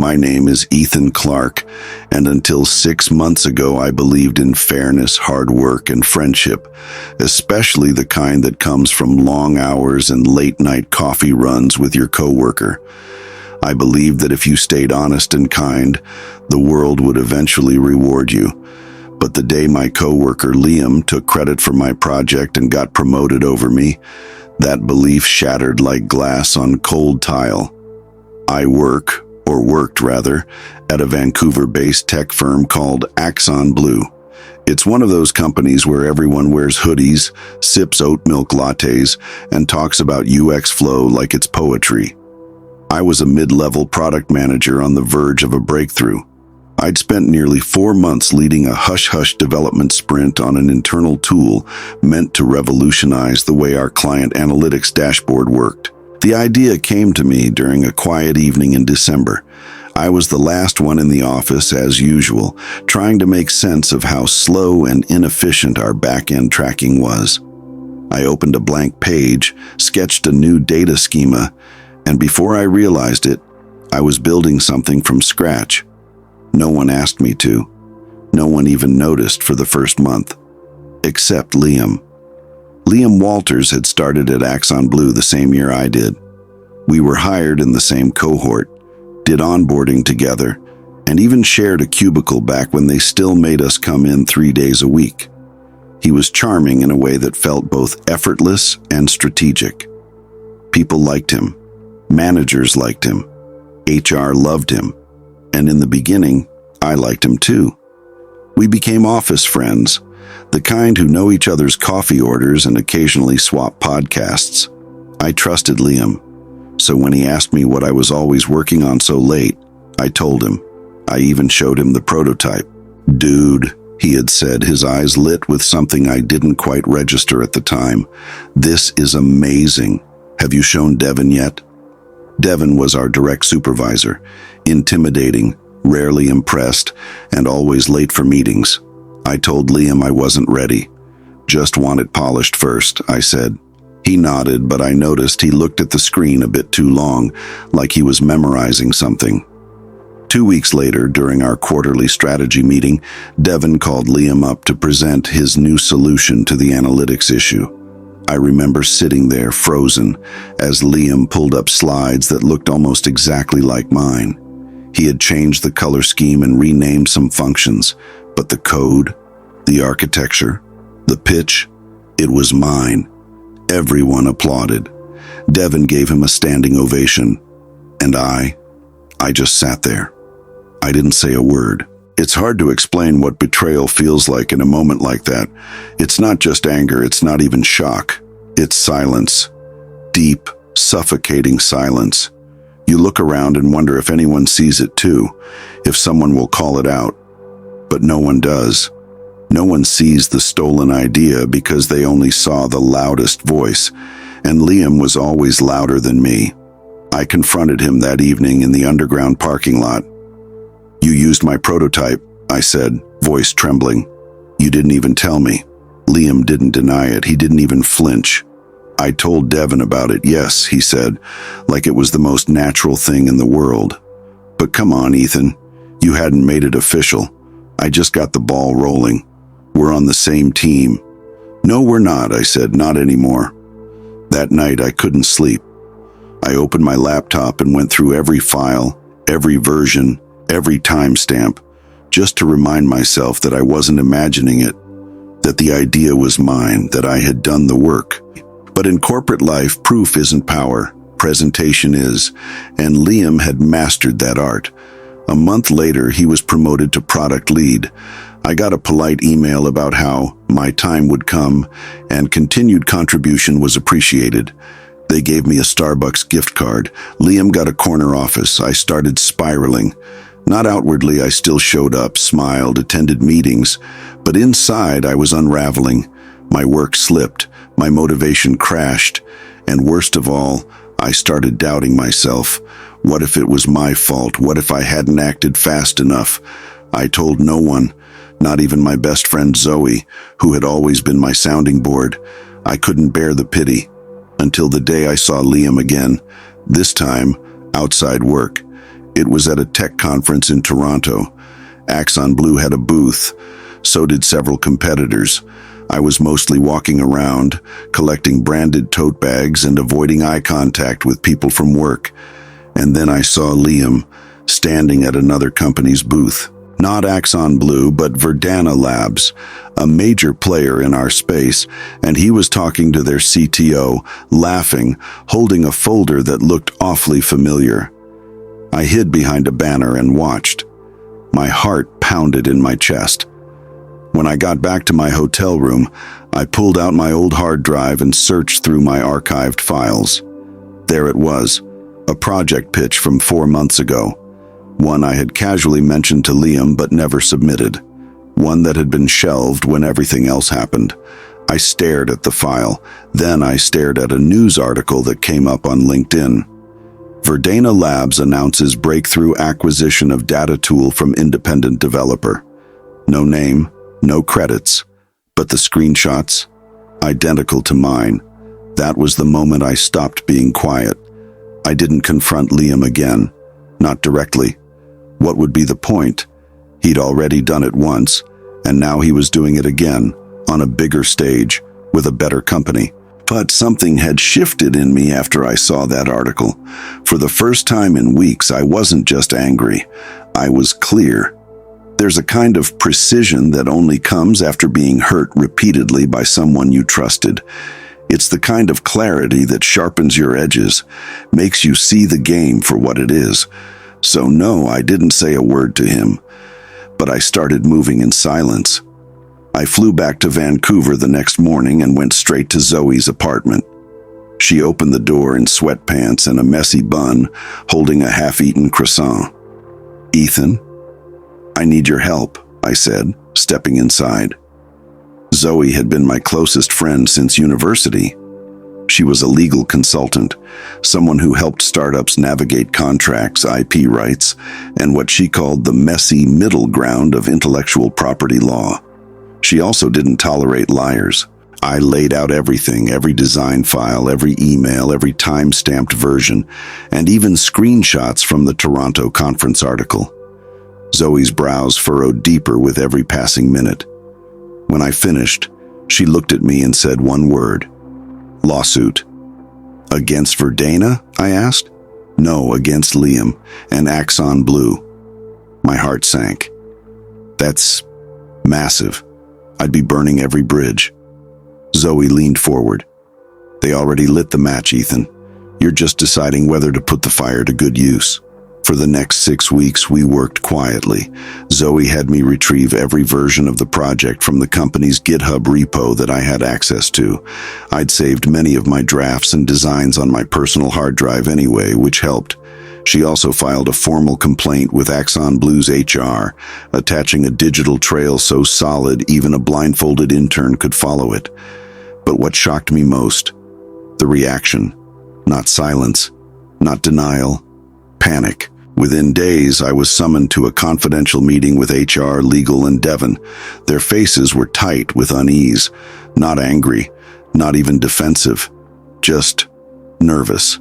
My name is Ethan Clark, and until 6 months ago, I believed in fairness, hard work, and friendship, especially the kind that comes from long hours and late-night coffee runs with your coworker. I believed that if you stayed honest and kind, the world would eventually reward you. But the day my coworker Liam took credit for my project and got promoted over me, that belief shattered like glass on cold tile. I worked rather, at a Vancouver-based tech firm called Axon Blue. It's one of those companies where everyone wears hoodies, sips oat milk lattes, and talks about UX flow like it's poetry. I was a mid-level product manager on the verge of a breakthrough. I'd spent nearly 4 months leading a hush-hush development sprint on an internal tool meant to revolutionize the way our client analytics dashboard worked. The idea came to me during a quiet evening in December. I was the last one in the office, as usual, trying to make sense of how slow and inefficient our back-end tracking was. I opened a blank page, sketched a new data schema, and before I realized it, I was building something from scratch. No one asked me to. No one even noticed for the first month. Except Liam. Liam Walters had started at Axon Blue the same year I did. We were hired in the same cohort, did onboarding together, and even shared a cubicle back when they still made us come in 3 days a week. He was charming in a way that felt both effortless and strategic. People liked him. Managers liked him. HR loved him. And in the beginning, I liked him too. We became office friends, the kind who know each other's coffee orders and occasionally swap podcasts. I trusted Liam, so when he asked me what I was always working on so late, I told him. I even showed him the prototype. "Dude," he had said, his eyes lit with something I didn't quite register at the time. "This is amazing. Have you shown Devin yet?" Devin was our direct supervisor, intimidating, rarely impressed, and always late for meetings. I told Liam I wasn't ready. "Just want it polished first," I said. He nodded, but I noticed he looked at the screen a bit too long, like he was memorizing something. 2 weeks later, during our quarterly strategy meeting, Devin called Liam up to present his new solution to the analytics issue. I remember sitting there frozen as Liam pulled up slides that looked almost exactly like mine. He had changed the color scheme and renamed some functions, but the code, the architecture, the pitch, it was mine. Everyone applauded. Devin gave him a standing ovation, and I just sat there. I didn't say a word. It's hard to explain what betrayal feels like in a moment like that. It's not just anger, it's not even shock. It's silence. Deep, suffocating silence. You look around and wonder if anyone sees it too, if someone will call it out. But no one does. No one sees the stolen idea because they only saw the loudest voice, and Liam was always louder than me. I confronted him that evening in the underground parking lot. "You used my prototype," I said, voice trembling. "You didn't even tell me." Liam didn't deny it. He didn't even flinch. "I told Devin about it, yes," he said, like it was the most natural thing in the world. "But come on, Ethan. You hadn't made it official. I just got the ball rolling. We're on the same team." "No, we're not," I said, "not anymore." That night, I couldn't sleep. I opened my laptop and went through every file, every version, every timestamp, just to remind myself that I wasn't imagining it, that the idea was mine, that I had done the work. But in corporate life, proof isn't power, presentation is, and Liam had mastered that art. A month later, he was promoted to product lead. I got a polite email about how my time would come and continued contribution was appreciated. They gave me a Starbucks gift card. Liam got a corner office. I started spiraling. Not outwardly, I still showed up, smiled, attended meetings, but inside I was unraveling. My work slipped, my motivation crashed, and worst of all, I started doubting myself. What if it was my fault? What if I hadn't acted fast enough? I told no one, not even my best friend Zoe, who had always been my sounding board. I couldn't bear the pity, until the day I saw Liam again, this time outside work. It was at a tech conference in Toronto. Axon Blue had a booth. So did several competitors. I was mostly walking around, collecting branded tote bags and avoiding eye contact with people from work. And then I saw Liam standing at another company's booth. Not Axon Blue, but Verdana Labs, a major player in our space, and he was talking to their CTO, laughing, holding a folder that looked awfully familiar. I hid behind a banner and watched. My heart pounded in my chest. When I got back to my hotel room, I pulled out my old hard drive and searched through my archived files. There it was, a project pitch from 4 months ago. One I had casually mentioned to Liam but never submitted. One that had been shelved when everything else happened. I stared at the file. Then I stared at a news article that came up on LinkedIn. Verdana Labs announces breakthrough acquisition of data tool from independent developer. No name, no credits, but the screenshots, identical to mine. That was the moment I stopped being quiet. I didn't confront Liam again, not directly. What would be the point? He'd already done it once, and now he was doing it again, on a bigger stage, with a better company. But something had shifted in me after I saw that article. For the first time in weeks, I wasn't just angry. I was clear. There's a kind of precision that only comes after being hurt repeatedly by someone you trusted. It's the kind of clarity that sharpens your edges, makes you see the game for what it is. So no, I didn't say a word to him, but I started moving in silence. I flew back to Vancouver the next morning and went straight to Zoe's apartment. She opened the door in sweatpants and a messy bun, holding a half-eaten croissant. "Ethan, I need your help," I said, stepping inside. Zoe had been my closest friend since university. She was a legal consultant, someone who helped startups navigate contracts, IP rights, and what she called the messy middle ground of intellectual property law. She also didn't tolerate liars. I laid out everything, every design file, every email, every time-stamped version, and even screenshots from the Toronto conference article. Zoe's brows furrowed deeper with every passing minute. When I finished, she looked at me and said one word: lawsuit. "Against Verdana?" I asked. "No, against Liam and Axon Blue." My heart sank. That's massive. I'd be burning every bridge. Zoe leaned forward. "They already lit the match, Ethan. You're just deciding whether to put the fire to good use." For the next 6 weeks, we worked quietly. Zoe had me retrieve every version of the project from the company's GitHub repo that I had access to. I'd saved many of my drafts and designs on my personal hard drive anyway, which helped. She also filed a formal complaint with Axon Blue's HR, attaching a digital trail so solid even a blindfolded intern could follow it. But what shocked me most? The reaction. Not silence, not denial, panic. Within days, I was summoned to a confidential meeting with HR, legal, and Devon. Their faces were tight with unease, not angry, not even defensive, just nervous.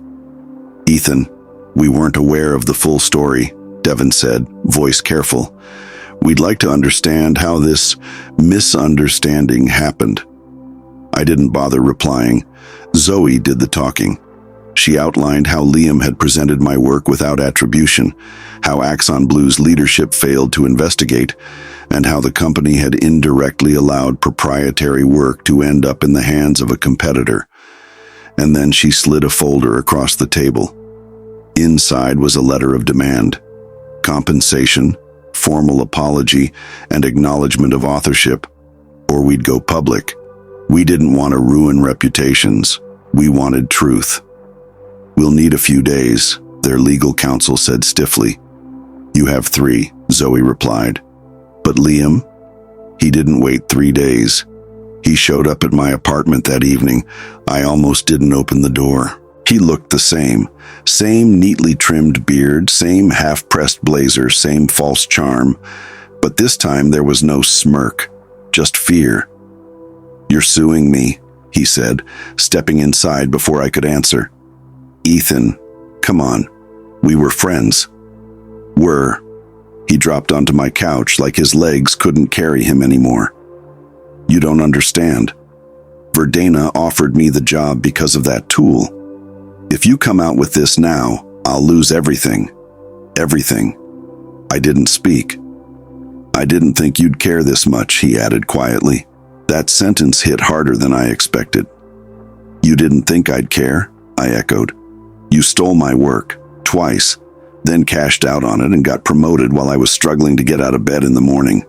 "Ethan, we weren't aware of the full story," Devon said, voice careful. "We'd like to understand how this misunderstanding happened." I didn't bother replying. Zoe did the talking. She outlined how Liam had presented my work without attribution, how Axon Blue's leadership failed to investigate, and how the company had indirectly allowed proprietary work to end up in the hands of a competitor. And then she slid a folder across the table. Inside was a letter of demand: compensation, formal apology, and acknowledgement of authorship, or we'd go public. We didn't want to ruin reputations. We wanted truth. "We'll need a few days," their legal counsel said stiffly. "You have 3, Zoe replied. "But Liam?" "He didn't wait 3 days. He showed up at my apartment that evening. I almost didn't open the door. He looked the same neatly trimmed beard, same half-pressed blazer, same false charm. But this time there was no smirk, just fear. "You're suing me," he said, stepping inside before I could answer. "Ethan, come on. We were friends." were. He dropped onto my couch like his legs couldn't carry him anymore. You don't understand. Verdana offered me the job because of that tool. If you come out with this now, I'll lose everything. Everything. I didn't speak. I didn't think you'd care this much, he added quietly. That sentence hit harder than I expected. You didn't think I'd care? I echoed. You stole my work, twice, then cashed out on it and got promoted while I was struggling to get out of bed in the morning.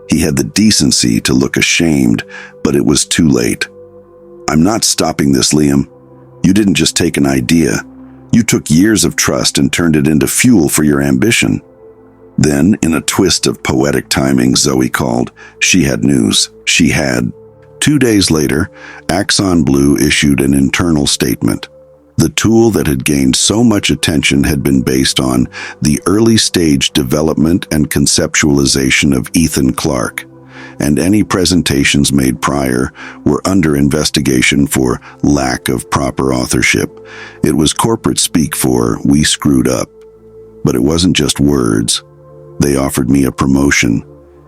He had the decency to look ashamed, but it was too late. I'm not stopping this, Liam. You didn't just take an idea. You took years of trust and turned it into fuel for your ambition. Then, in a twist of poetic timing, Zoe called. She had news. She had. 2 days later, Axon Blue issued an internal statement. The tool that had gained so much attention had been based on the early-stage development and conceptualization of Ethan Clark, and any presentations made prior were under investigation for lack of proper authorship. It was corporate speak for, "We screwed up." But it wasn't just words. They offered me a promotion,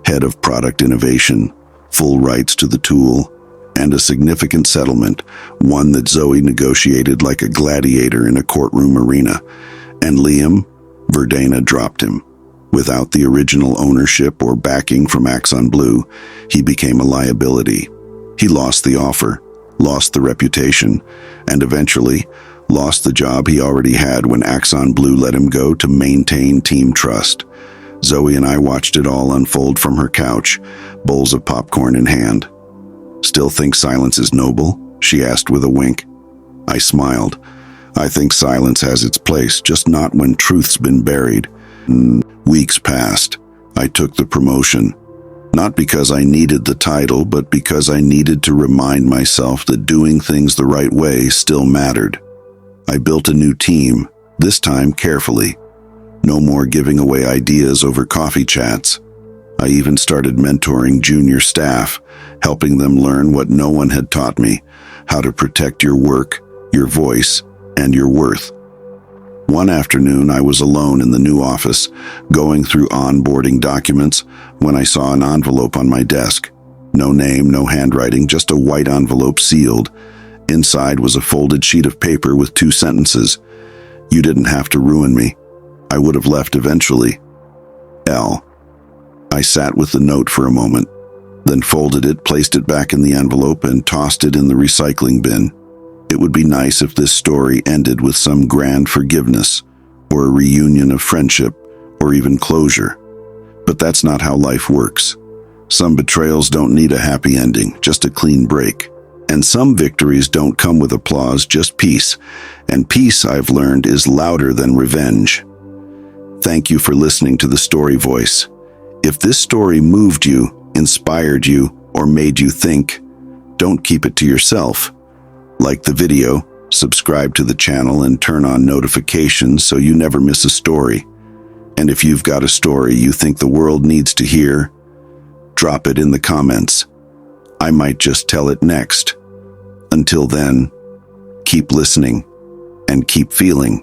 head of product innovation, full rights to the tool, and a significant settlement, one that Zoe negotiated like a gladiator in a courtroom arena. And Liam, Verdana dropped him. Without the original ownership or backing from Axon Blue, he became a liability. He lost the offer, lost the reputation, and eventually lost the job he already had when Axon Blue let him go to maintain team trust. Zoe and I watched it all unfold from her couch, bowls of popcorn in hand. Still think silence is noble? She asked with a wink. I smiled. I think silence has its place, just not when truth's been buried. Weeks passed. I took the promotion. Not because I needed the title, but because I needed to remind myself that doing things the right way still mattered. I built a new team, this time carefully. No more giving away ideas over coffee chats. I even started mentoring junior staff, helping them learn what no one had taught me, how to protect your work, your voice, and your worth. One afternoon, I was alone in the new office, going through onboarding documents, when I saw an envelope on my desk. No name, no handwriting, just a white envelope sealed. Inside was a folded sheet of paper with 2 sentences. You didn't have to ruin me. I would have left eventually. L. I sat with the note for a moment, then folded it, placed it back in the envelope, and tossed it in the recycling bin. It would be nice if this story ended with some grand forgiveness, or a reunion of friendship, or even closure. But that's not how life works. Some betrayals don't need a happy ending, just a clean break. And some victories don't come with applause, just peace. And peace, I've learned, is louder than revenge. Thank you for listening to The Story Voice. If this story moved you, inspired you, or made you think, don't keep it to yourself. Like the video, subscribe to the channel, and turn on notifications so you never miss a story. And if you've got a story you think the world needs to hear, drop it in the comments. I might just tell it next. Until then, keep listening and keep feeling.